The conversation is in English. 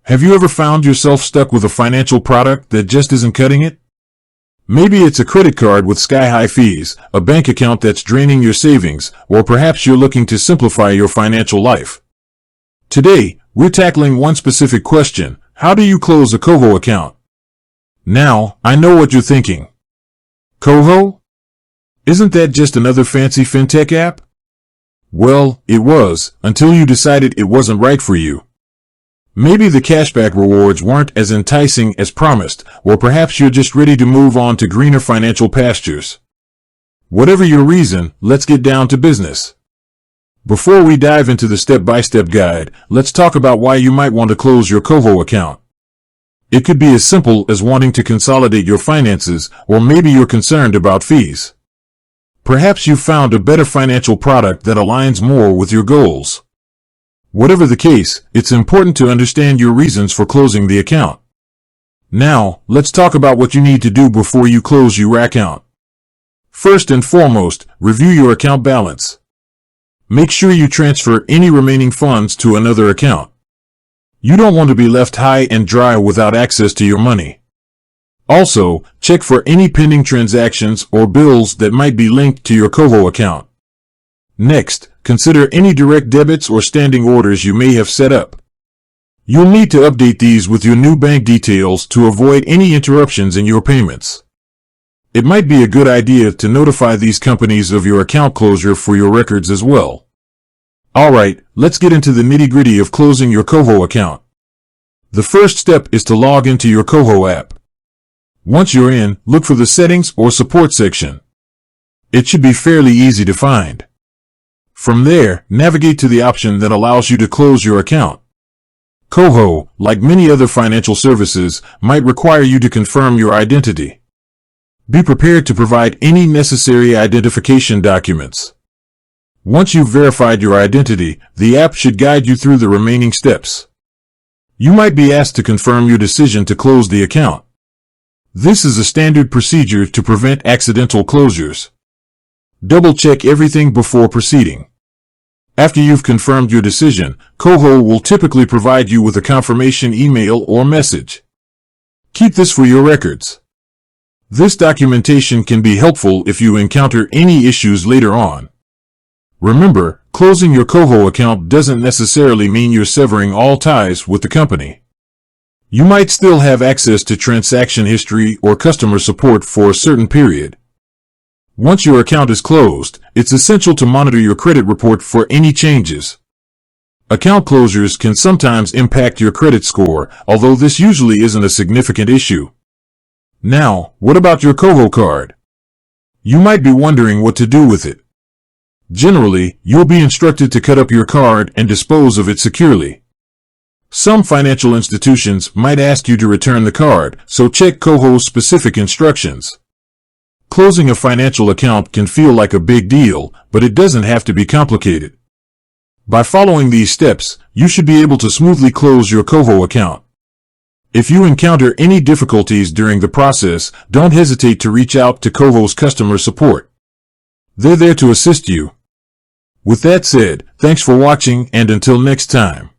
Have you ever found yourself stuck with a financial product that just isn't cutting it? Maybe it's a credit card with sky-high fees, a bank account that's draining your savings, or perhaps you're looking to simplify your financial life. Today, we're tackling one specific question: how do you close a Koho account? Now, I know what you're thinking. Koho? Isn't that just another fancy fintech app? Well, it was, until you decided it wasn't right for you. Maybe the cashback rewards weren't as enticing as promised, or perhaps you're just ready to move on to greener financial pastures. Whatever your reason, let's get down to business. Before we dive into the step-by-step guide, let's talk about why you might want to close your Koho account. It could be as simple as wanting to consolidate your finances, or maybe you're concerned about fees. Perhaps you've found a better financial product that aligns more with your goals. Whatever the case, it's important to understand your reasons for closing the account. Now, let's talk about what you need to do before you close your account. First and foremost, review your account balance. Make sure you transfer any remaining funds to another account. You don't want to be left high and dry without access to your money. Also, check for any pending transactions or bills that might be linked to your Koho account. Next, consider any direct debits or standing orders you may have set up. You'll need to update these with your new bank details to avoid any interruptions in your payments. It might be a good idea to notify these companies of your account closure for your records as well. Alright, let's get into the nitty-gritty of closing your Koho account. The first step is to log into your Koho app. Once you're in, look for the Settings or Support section. It should be fairly easy to find. From there, navigate to the option that allows you to close your account. Koho, like many other financial services, might require you to confirm your identity. Be prepared to provide any necessary identification documents. Once you've verified your identity, the app should guide you through the remaining steps. You might be asked to confirm your decision to close the account. This is a standard procedure to prevent accidental closures. Double-check everything before proceeding. After you've confirmed your decision, Koho will typically provide you with a confirmation email or message. Keep this for your records. This documentation can be helpful if you encounter any issues later on. Remember, closing your Koho account doesn't necessarily mean you're severing all ties with the company. You might still have access to transaction history or customer support for a certain period. Once your account is closed, it's essential to monitor your credit report for any changes. Account closures can sometimes impact your credit score, although this usually isn't a significant issue. Now, what about your Koho card? You might be wondering what to do with it. Generally, you'll be instructed to cut up your card and dispose of it securely. Some financial institutions might ask you to return the card, so check Koho's specific instructions. Closing a financial account can feel like a big deal, but it doesn't have to be complicated. By following these steps, you should be able to smoothly close your Koho account. If you encounter any difficulties during the process, don't hesitate to reach out to Koho's customer support. They're there to assist you. With that said, thanks for watching, and until next time.